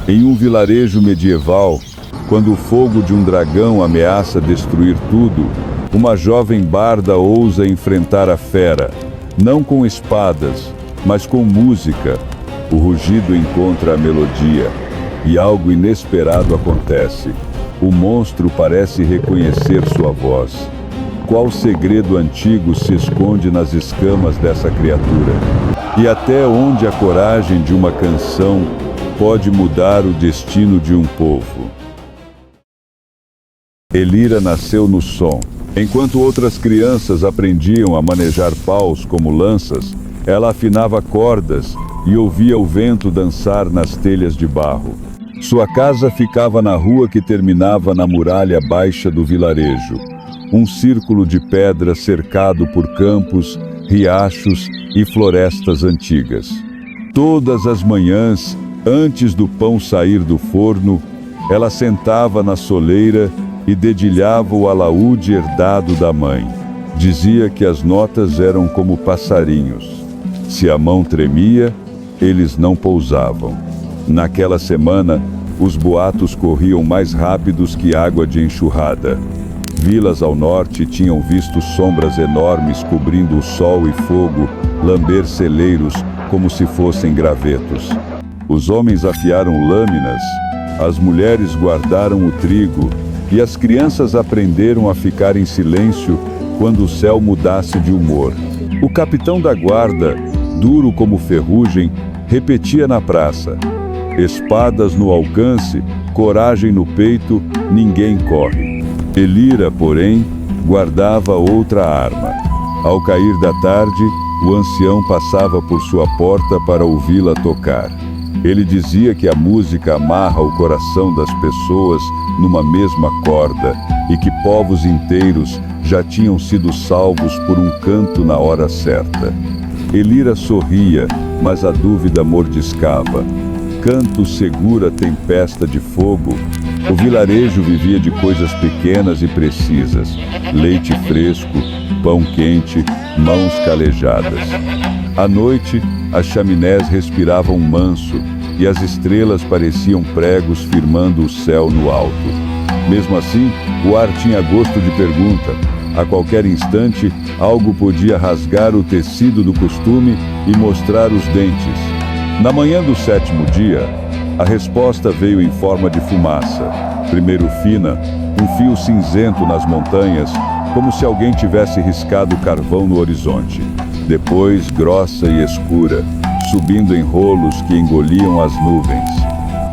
Em um vilarejo medieval, quando o fogo de um dragão ameaça destruir tudo, uma jovem barda ousa enfrentar a fera, não com espadas, mas com música. O rugido encontra a melodia, e algo inesperado acontece. O monstro parece reconhecer sua voz. Qual segredo antigo se esconde nas escamas dessa criatura? E até onde a coragem de uma canção pode mudar o destino de um povo? Elira nasceu no som. Enquanto outras crianças aprendiam a manejar paus como lanças, ela afinava cordas e ouvia o vento dançar nas telhas de barro. Sua casa ficava na rua que terminava na muralha baixa do vilarejo, um círculo de pedra cercado por campos, riachos e florestas antigas. Todas as manhãs, antes do pão sair do forno, ela sentava na soleira e dedilhava o alaúde herdado da mãe. Dizia que as notas eram como passarinhos. Se a mão tremia, eles não pousavam. Naquela semana, os boatos corriam mais rápidos que água de enxurrada. Vilas ao norte tinham visto sombras enormes cobrindo o sol e fogo, lamber celeiros como se fossem gravetos. Os homens afiaram lâminas, as mulheres guardaram o trigo, e as crianças aprenderam a ficar em silêncio quando o céu mudasse de humor. O capitão da guarda, duro como ferrugem, repetia na praça: espadas no alcance, coragem no peito, ninguém corre. Elira, porém, guardava outra arma. Ao cair da tarde, o ancião passava por sua porta para ouvi-la tocar. Ele dizia que a música amarra o coração das pessoas numa mesma corda e que povos inteiros já tinham sido salvos por um canto na hora certa. Elira sorria, mas a dúvida mordiscava. Canto segura tempesta de fogo. O vilarejo vivia de coisas pequenas e precisas: leite fresco, pão quente, mãos calejadas. À noite, as chaminés respiravam manso e as estrelas pareciam pregos firmando o céu no alto. Mesmo assim, o ar tinha gosto de pergunta. A qualquer instante, algo podia rasgar o tecido do costume e mostrar os dentes. Na manhã do 7º dia, a resposta veio em forma de fumaça. Primeiro fina, um fio cinzento nas montanhas, como se alguém tivesse riscado carvão no horizonte. Depois, grossa e escura, subindo em rolos que engoliam as nuvens.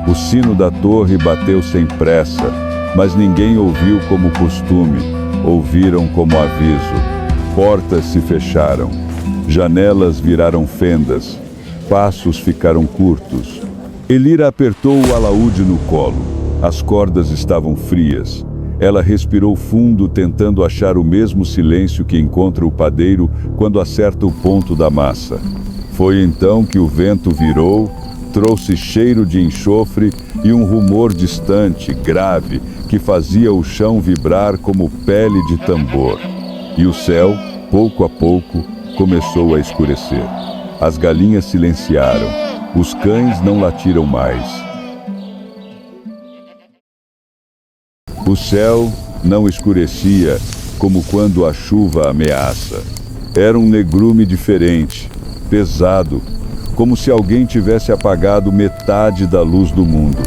O sino da torre bateu sem pressa, mas ninguém ouviu como costume, ouviram como aviso. Portas se fecharam, janelas viraram fendas, passos ficaram curtos. Elira apertou o alaúde no colo. As cordas estavam frias. Ela respirou fundo, tentando achar o mesmo silêncio que encontra o padeiro quando acerta o ponto da massa. Foi então que o vento virou, trouxe cheiro de enxofre e um rumor distante, grave, que fazia o chão vibrar como pele de tambor. E o céu, pouco a pouco, começou a escurecer. As galinhas silenciaram. Os cães não latiram mais. O céu não escurecia como quando a chuva ameaça. Era um negrume diferente, pesado, como se alguém tivesse apagado metade da luz do mundo.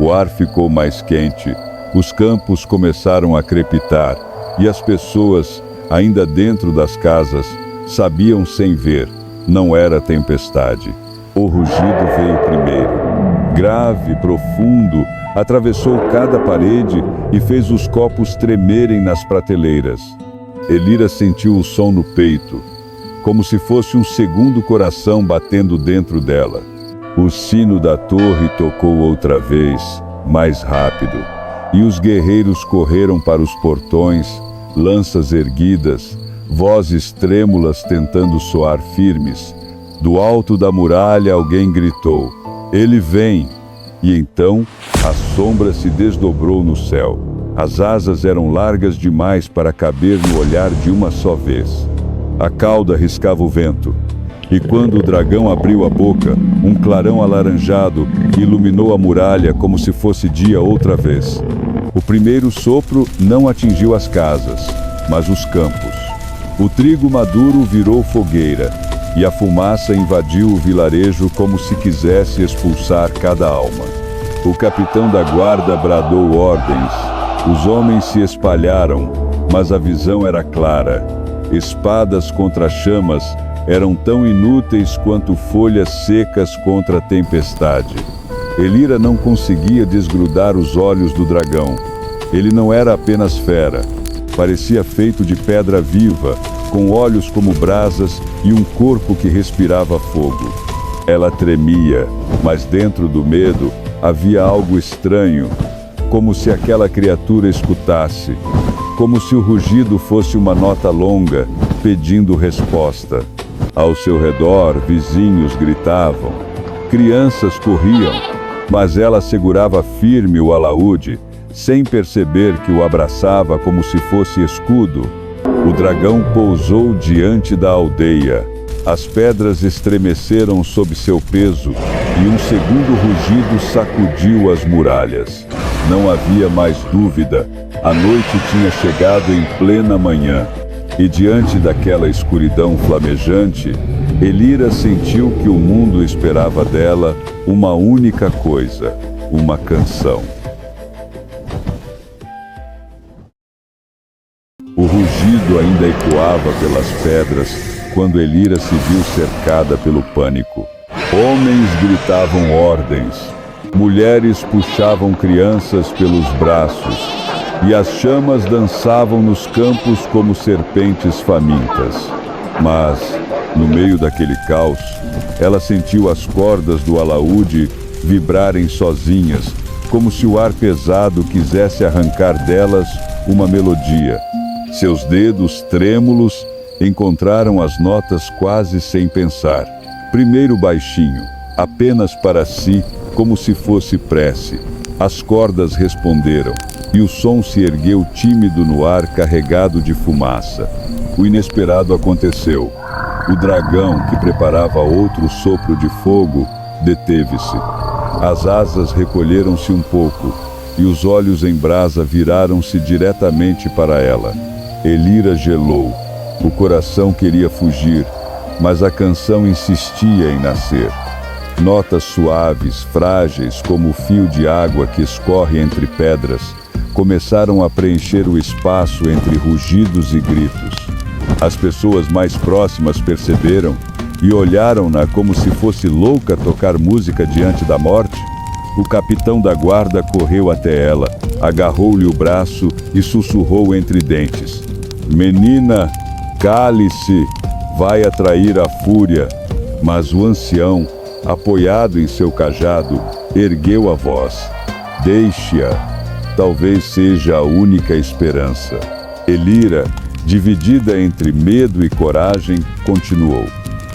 O ar ficou mais quente, os campos começaram a crepitar e as pessoas, ainda dentro das casas, sabiam sem ver, não era tempestade. O rugido veio primeiro. Grave, profundo, atravessou cada parede e fez os copos tremerem nas prateleiras. Elira sentiu o som no peito, como se fosse um segundo coração batendo dentro dela. O sino da torre tocou outra vez, mais rápido, e os guerreiros correram para os portões, lanças erguidas, vozes trêmulas tentando soar firmes. Do alto da muralha alguém gritou: "Ele vem!" E então a sombra se desdobrou no céu. As asas eram largas demais para caber no olhar de uma só vez. A cauda riscava o vento. E quando o dragão abriu a boca, um clarão alaranjado iluminou a muralha como se fosse dia outra vez. O primeiro sopro não atingiu as casas, mas os campos. O trigo maduro virou fogueira, e a fumaça invadiu o vilarejo como se quisesse expulsar cada alma. O capitão da guarda bradou ordens. Os homens se espalharam, mas a visão era clara. Espadas contra chamas eram tão inúteis quanto folhas secas contra a tempestade. Elira não conseguia desgrudar os olhos do dragão. Ele não era apenas fera. Parecia feito de pedra viva, com olhos como brasas e um corpo que respirava fogo. Ela tremia, mas dentro do medo havia algo estranho, como se aquela criatura escutasse, como se o rugido fosse uma nota longa, pedindo resposta. Ao seu redor, vizinhos gritavam, crianças corriam, mas ela segurava firme o alaúde, sem perceber que o abraçava como se fosse escudo. O dragão pousou diante da aldeia. As pedras estremeceram sob seu peso e um segundo rugido sacudiu as muralhas. Não havia mais dúvida. A noite tinha chegado em plena manhã. E diante daquela escuridão flamejante, Elira sentiu que o mundo esperava dela uma única coisa: uma canção. O rugido ainda ecoava pelas pedras quando Elira se viu cercada pelo pânico. Homens gritavam ordens, mulheres puxavam crianças pelos braços, e as chamas dançavam nos campos como serpentes famintas. Mas, no meio daquele caos, ela sentiu as cordas do alaúde vibrarem sozinhas, como se o ar pesado quisesse arrancar delas uma melodia. Seus dedos trêmulos encontraram as notas quase sem pensar. Primeiro baixinho, apenas para si, como se fosse prece. As cordas responderam, e o som se ergueu tímido no ar carregado de fumaça. O inesperado aconteceu. O dragão, que preparava outro sopro de fogo, deteve-se. As asas recolheram-se um pouco, e os olhos em brasa viraram-se diretamente para ela. Elira gelou. O coração queria fugir, mas a canção insistia em nascer. Notas suaves, frágeis como o fio de água que escorre entre pedras, começaram a preencher o espaço entre rugidos e gritos. As pessoas mais próximas perceberam e olharam-na como se fosse louca tocar música diante da morte. O capitão da guarda correu até ela, agarrou-lhe o braço e sussurrou entre dentes: "Menina, cale-se, vai atrair a fúria." Mas o ancião, apoiado em seu cajado, ergueu a voz: "Deixe-a, talvez seja a única esperança." Elira, dividida entre medo e coragem, continuou.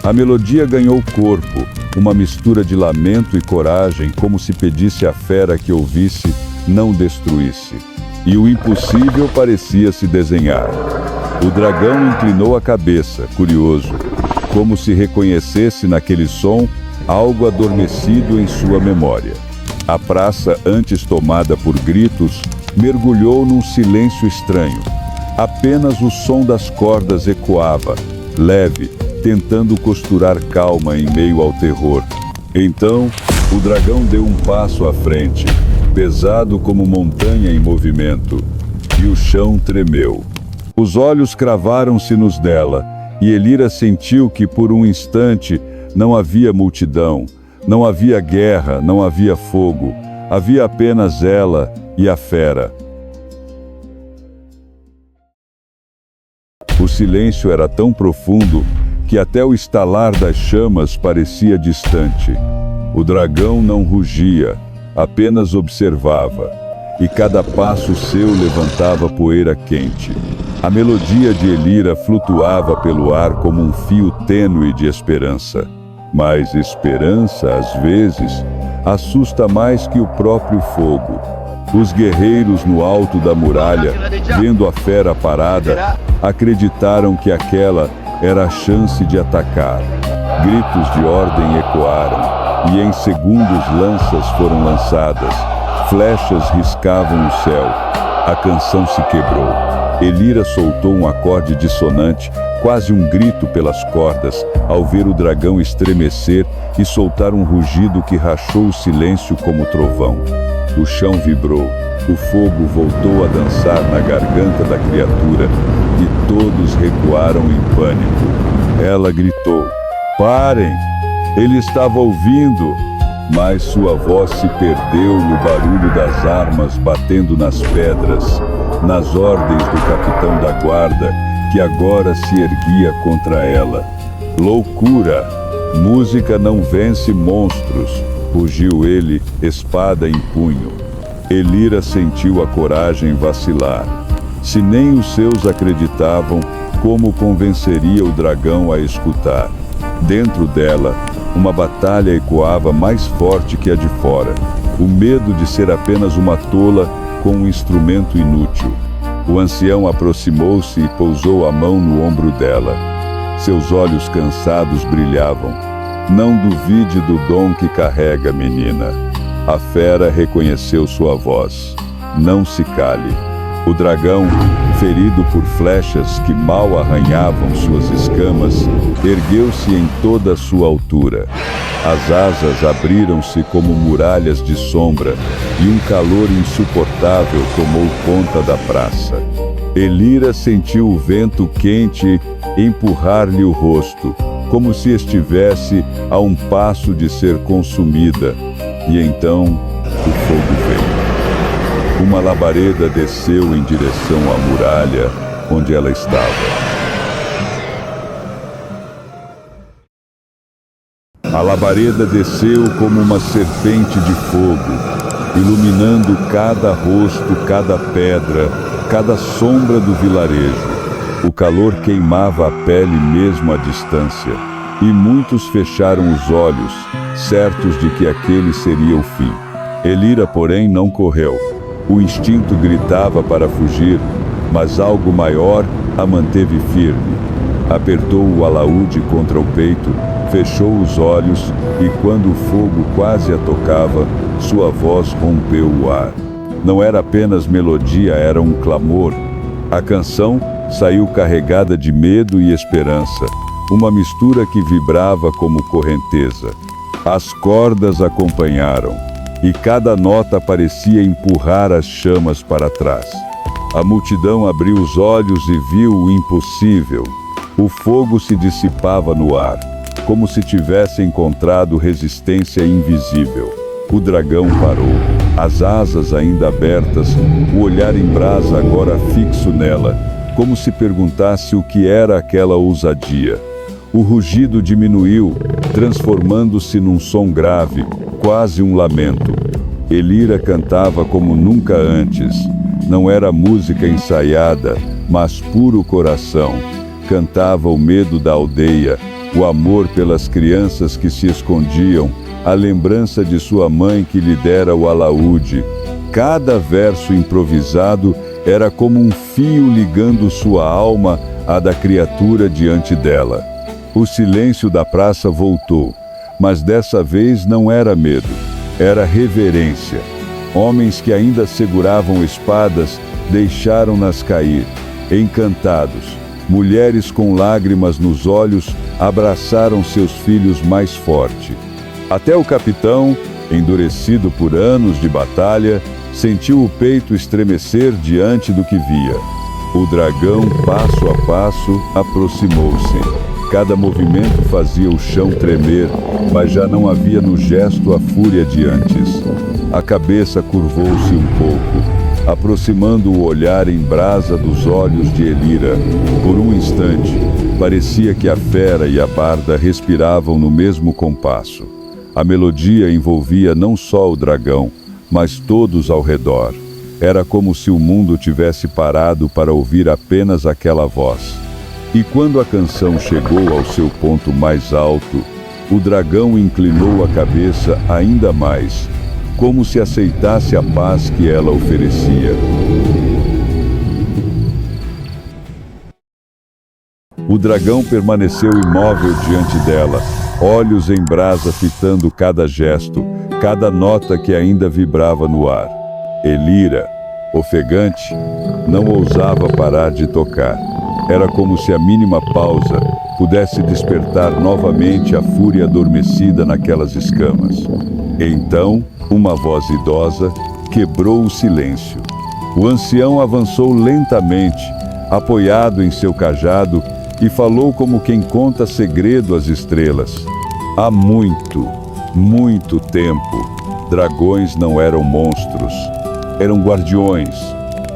A melodia ganhou corpo, uma mistura de lamento e coragem, como se pedisse à fera que ouvisse não destruísse. E o impossível parecia se desenhar. O dragão inclinou a cabeça, curioso, como se reconhecesse naquele som algo adormecido em sua memória. A praça, antes tomada por gritos, mergulhou num silêncio estranho. Apenas o som das cordas ecoava, leve, tentando costurar calma em meio ao terror. Então, o dragão deu um passo à frente, pesado como montanha em movimento, e o chão tremeu. Os olhos cravaram-se nos dela, e Elira sentiu que por um instante não havia multidão, não havia guerra, não havia fogo, havia apenas ela e a fera. O silêncio era tão profundo que até o estalar das chamas parecia distante. O dragão não rugia, apenas observava, e cada passo seu levantava poeira quente. A melodia de Elira flutuava pelo ar como um fio tênue de esperança. Mas esperança, às vezes, assusta mais que o próprio fogo. Os guerreiros no alto da muralha, vendo a fera parada, acreditaram que aquela era a chance de atacar. Gritos de ordem ecoaram, e em segundos lanças foram lançadas, flechas riscavam o céu. A canção se quebrou. Elira soltou um acorde dissonante, quase um grito pelas cordas, ao ver o dragão estremecer e soltar um rugido que rachou o silêncio como trovão. O chão vibrou, o fogo voltou a dançar na garganta da criatura e todos recuaram em pânico. Ela gritou: "Parem!" Ele estava ouvindo, mas sua voz se perdeu no barulho das armas batendo nas pedras, nas ordens do capitão da guarda, que agora se erguia contra ela. "Loucura! Música não vence monstros!" rugiu ele, espada em punho. Elira sentiu a coragem vacilar. Se nem os seus acreditavam, como convenceria o dragão a escutar? Dentro dela, uma batalha ecoava mais forte que a de fora. O medo de ser apenas uma tola com um instrumento inútil. O ancião aproximou-se e pousou a mão no ombro dela. Seus olhos cansados brilhavam. "Não duvide do dom que carrega, menina." A fera reconheceu sua voz. "Não se cale." O dragão, ferido por flechas que mal arranhavam suas escamas, ergueu-se em toda a sua altura. As asas abriram-se como muralhas de sombra e um calor insuportável tomou conta da praça. Elira sentiu o vento quente empurrar-lhe o rosto, como se estivesse a um passo de ser consumida. E então, o fogo veio. Uma labareda desceu em direção à muralha onde ela estava. A labareda desceu como uma serpente de fogo, iluminando cada rosto, cada pedra, cada sombra do vilarejo. O calor queimava a pele mesmo à distância, e muitos fecharam os olhos, certos de que aquele seria o fim. Elira, porém, não correu. O instinto gritava para fugir, mas algo maior a manteve firme. Apertou o alaúde contra o peito, fechou os olhos e, quando o fogo quase a tocava, sua voz rompeu o ar. Não era apenas melodia, era um clamor. A canção saiu carregada de medo e esperança, uma mistura que vibrava como correnteza. As cordas acompanharam, e cada nota parecia empurrar as chamas para trás. A multidão abriu os olhos e viu o impossível. O fogo se dissipava no ar, como se tivesse encontrado resistência invisível. O dragão parou, as asas ainda abertas, o olhar em brasa agora fixo nela, como se perguntasse o que era aquela ousadia. O rugido diminuiu, transformando-se num som grave, quase um lamento. Elira cantava como nunca antes. Não era música ensaiada, mas puro coração. Cantava o medo da aldeia, o amor pelas crianças que se escondiam, a lembrança de sua mãe que lhe dera o alaúde. Cada verso improvisado era como um fio ligando sua alma à da criatura diante dela. O silêncio da praça voltou, mas dessa vez não era medo, era reverência. Homens que ainda seguravam espadas deixaram-nas cair, encantados. Mulheres com lágrimas nos olhos abraçaram seus filhos mais forte. Até o capitão, endurecido por anos de batalha, sentiu o peito estremecer diante do que via. O dragão, passo a passo, aproximou-se. Cada movimento fazia o chão tremer, mas já não havia no gesto a fúria de antes. A cabeça curvou-se um pouco, aproximando o olhar em brasa dos olhos de Elira. Por um instante, parecia que a fera e a barda respiravam no mesmo compasso. A melodia envolvia não só o dragão, mas todos ao redor. Era como se o mundo tivesse parado para ouvir apenas aquela voz. E quando a canção chegou ao seu ponto mais alto, o dragão inclinou a cabeça ainda mais, como se aceitasse a paz que ela oferecia. O dragão permaneceu imóvel diante dela, olhos em brasa fitando cada gesto, cada nota que ainda vibrava no ar. Elira, ofegante, não ousava parar de tocar. Era como se a mínima pausa pudesse despertar novamente a fúria adormecida naquelas escamas. Então, uma voz idosa quebrou o silêncio. O ancião avançou lentamente, apoiado em seu cajado, e falou como quem conta segredo às estrelas. Há muito, muito tempo, dragões não eram monstros, eram guardiões,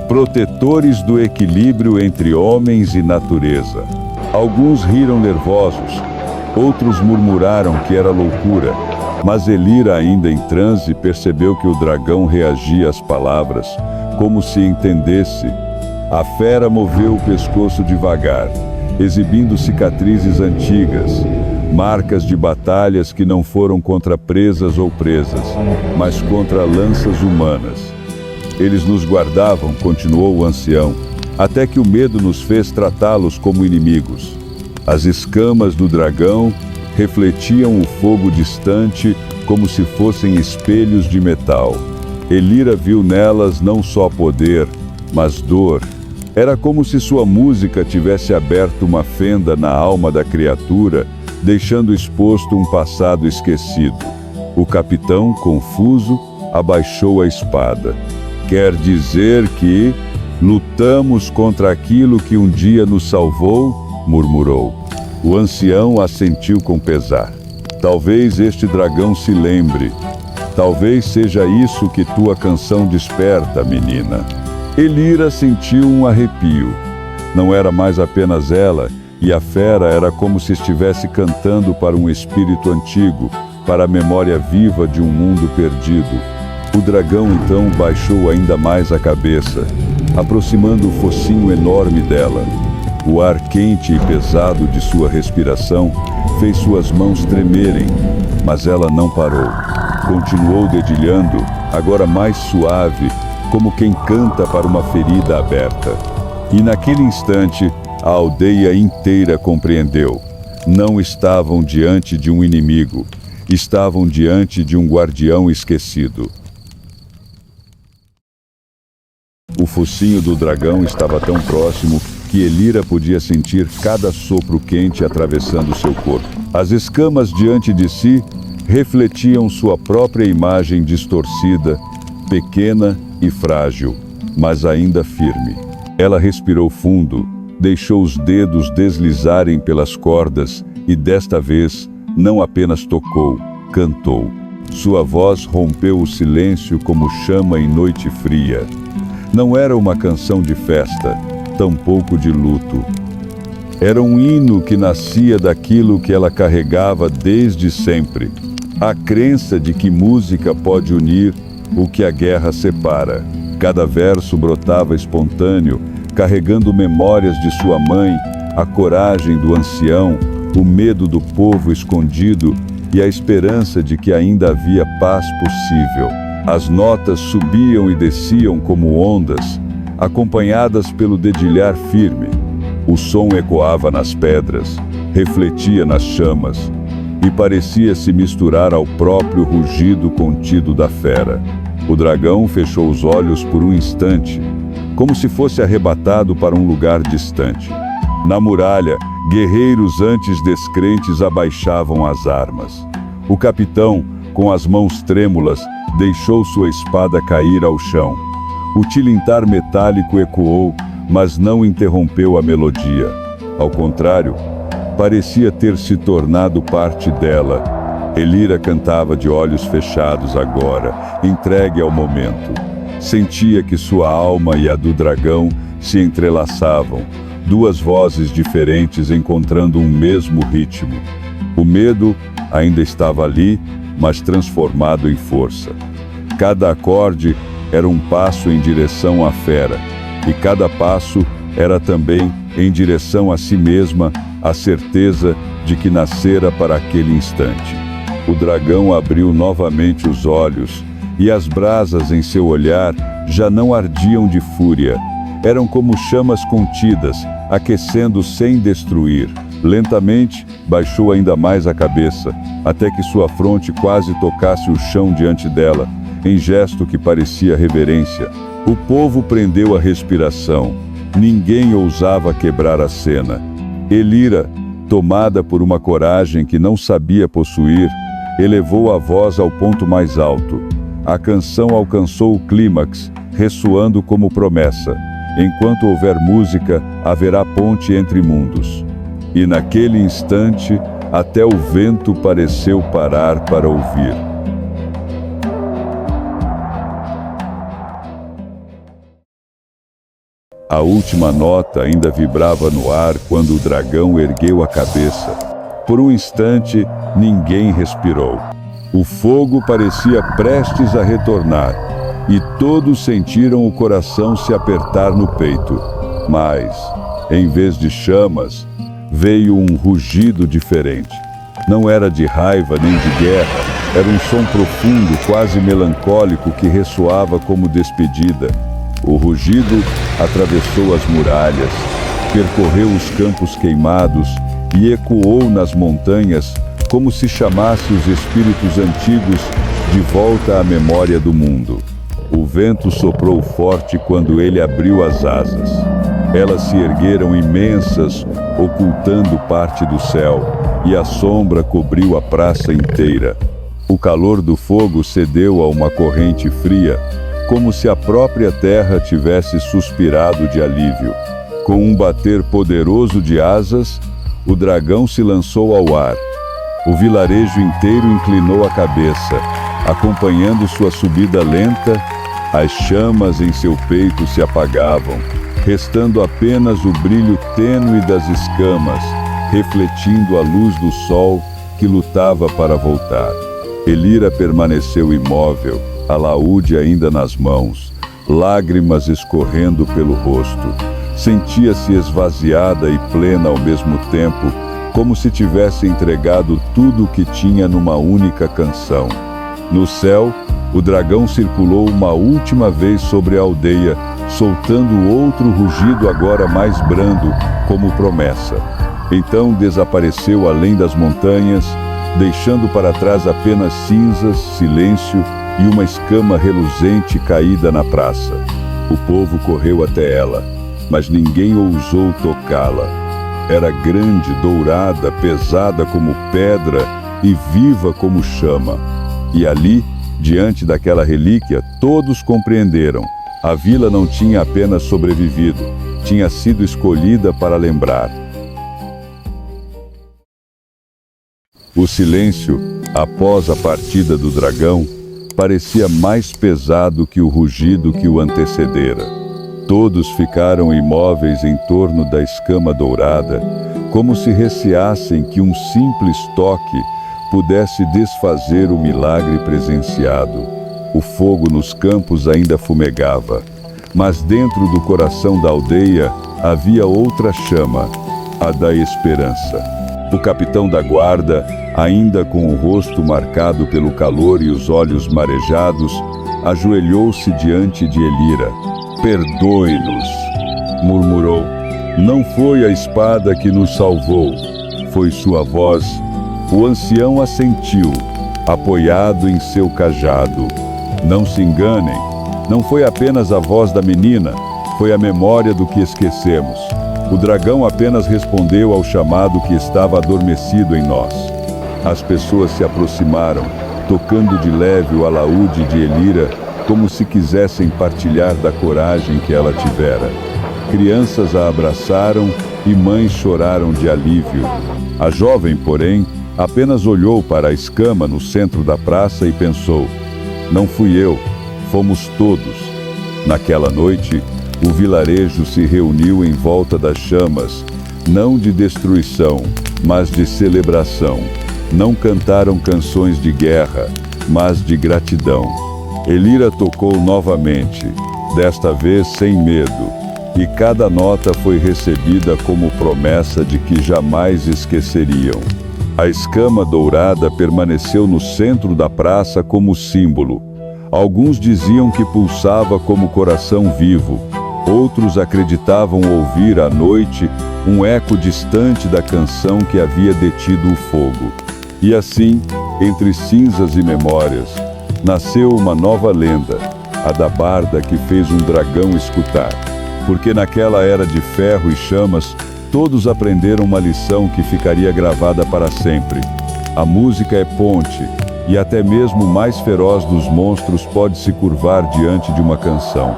protetores do equilíbrio entre homens e natureza. Alguns riram nervosos, outros murmuraram que era loucura, mas Elira, ainda em transe, percebeu que o dragão reagia às palavras, como se entendesse. A fera moveu o pescoço devagar, exibindo cicatrizes antigas, marcas de batalhas que não foram contra presas ou presas, mas contra lanças humanas. Eles nos guardavam, continuou o ancião, até que o medo nos fez tratá-los como inimigos. As escamas do dragão refletiam o fogo distante como se fossem espelhos de metal. Elira viu nelas não só poder, mas dor. Era como se sua música tivesse aberto uma fenda na alma da criatura, deixando exposto um passado esquecido. O capitão, confuso, abaixou a espada. Quer dizer que lutamos contra aquilo que um dia nos salvou? Murmurou. O ancião assentiu com pesar. Talvez este dragão se lembre. Talvez seja isso que tua canção desperta, menina. Elira sentiu um arrepio. Não era mais apenas ela, e a fera era como se estivesse cantando para um espírito antigo, para a memória viva de um mundo perdido. O dragão então baixou ainda mais a cabeça, aproximando o focinho enorme dela. O ar quente e pesado de sua respiração fez suas mãos tremerem, mas ela não parou. Continuou dedilhando, agora mais suave, como quem canta para uma ferida aberta. E naquele instante, a aldeia inteira compreendeu. Não estavam diante de um inimigo, estavam diante de um guardião esquecido. O focinho do dragão estava tão próximo que Elira podia sentir cada sopro quente atravessando seu corpo. As escamas diante de si refletiam sua própria imagem distorcida, pequena e frágil, mas ainda firme. Ela respirou fundo, deixou os dedos deslizarem pelas cordas e desta vez não apenas tocou, cantou. Sua voz rompeu o silêncio como chama em noite fria. Não era uma canção de festa, tampouco de luto. Era um hino que nascia daquilo que ela carregava desde sempre. A crença de que música pode unir o que a guerra separa. Cada verso brotava espontâneo, carregando memórias de sua mãe, a coragem do ancião, o medo do povo escondido e a esperança de que ainda havia paz possível. As notas subiam e desciam como ondas, acompanhadas pelo dedilhar firme. O som ecoava nas pedras, refletia nas chamas e parecia se misturar ao próprio rugido contido da fera. O dragão fechou os olhos por um instante, como se fosse arrebatado para um lugar distante. Na muralha, guerreiros antes descrentes abaixavam as armas. O capitão, com as mãos trêmulas, deixou sua espada cair ao chão. O tilintar metálico ecoou, mas não interrompeu a melodia. Ao contrário, parecia ter se tornado parte dela. Elira cantava de olhos fechados agora, entregue ao momento. Sentia que sua alma e a do dragão se entrelaçavam, duas vozes diferentes encontrando um mesmo ritmo. O medo ainda estava ali, mas transformado em força. Cada acorde era um passo em direção à fera, e cada passo era também em direção a si mesma, a certeza de que nascera para aquele instante. O dragão abriu novamente os olhos, e as brasas em seu olhar já não ardiam de fúria. Eram como chamas contidas, aquecendo sem destruir. Lentamente, baixou ainda mais a cabeça, até que sua fronte quase tocasse o chão diante dela, em gesto que parecia reverência. O povo prendeu a respiração. Ninguém ousava quebrar a cena. Elira, tomada por uma coragem que não sabia possuir, elevou a voz ao ponto mais alto. A canção alcançou o clímax, ressoando como promessa: enquanto houver música, haverá ponte entre mundos. E naquele instante, até o vento pareceu parar para ouvir. A última nota ainda vibrava no ar quando o dragão ergueu a cabeça. Por um instante, ninguém respirou. O fogo parecia prestes a retornar, e todos sentiram o coração se apertar no peito. Mas, em vez de chamas, veio um rugido diferente. Não era de raiva nem de guerra, era um som profundo, quase melancólico, que ressoava como despedida. O rugido atravessou as muralhas, percorreu os campos queimados e ecoou nas montanhas, como se chamasse os espíritos antigos de volta à memória do mundo. O vento soprou forte quando ele abriu as asas. Elas se ergueram imensas, ocultando parte do céu, e a sombra cobriu a praça inteira. O calor do fogo cedeu a uma corrente fria, como se a própria terra tivesse suspirado de alívio. Com um bater poderoso de asas, o dragão se lançou ao ar. O vilarejo inteiro inclinou a cabeça, acompanhando sua subida lenta. As chamas em seu peito se apagavam, restando apenas o brilho tênue das escamas, refletindo a luz do sol que lutava para voltar. Elira permaneceu imóvel, alaúde ainda nas mãos, lágrimas escorrendo pelo rosto. Sentia-se esvaziada e plena ao mesmo tempo, como se tivesse entregado tudo o que tinha numa única canção. No céu, o dragão circulou uma última vez sobre a aldeia, soltando outro rugido agora mais brando, como promessa. Então desapareceu além das montanhas, deixando para trás apenas cinzas, silêncio e uma escama reluzente caída na praça. O povo correu até ela, mas ninguém ousou tocá-la. Era grande, dourada, pesada como pedra e viva como chama. E ali, diante daquela relíquia, todos compreenderam. A vila não tinha apenas sobrevivido, tinha sido escolhida para lembrar. O silêncio, após a partida do dragão, parecia mais pesado que o rugido que o antecedera. Todos ficaram imóveis em torno da escama dourada, como se receassem que um simples toque pudesse desfazer o milagre presenciado. O fogo nos campos ainda fumegava, mas dentro do coração da aldeia havia outra chama, a da esperança. O capitão da guarda, ainda com o rosto marcado pelo calor e os olhos marejados, ajoelhou-se diante de Elira. "Perdoe-nos", murmurou. "Não foi a espada que nos salvou, foi sua voz." O ancião assentiu, apoiado em seu cajado. "Não se enganem, não foi apenas a voz da menina, foi a memória do que esquecemos. O dragão apenas respondeu ao chamado que estava adormecido em nós." As pessoas se aproximaram, tocando de leve o alaúde de Elira, como se quisessem partilhar da coragem que ela tivera. Crianças a abraçaram e mães choraram de alívio. A jovem, porém, apenas olhou para a escama no centro da praça e pensou: "Não fui eu, fomos todos." Naquela noite, o vilarejo se reuniu em volta das chamas, não de destruição, mas de celebração. Não cantaram canções de guerra, mas de gratidão. Elira tocou novamente, desta vez sem medo, e cada nota foi recebida como promessa de que jamais esqueceriam. A escama dourada permaneceu no centro da praça como símbolo. Alguns diziam que pulsava como coração vivo, Outros acreditavam ouvir à noite um eco distante da canção que havia detido o fogo. E assim, entre cinzas e memórias, nasceu uma nova lenda, a da barda que fez um dragão escutar. Porque naquela era de ferro e chamas, todos aprenderam uma lição que ficaria gravada para sempre. A música é ponte, e até mesmo o mais feroz dos monstros pode se curvar diante de uma canção.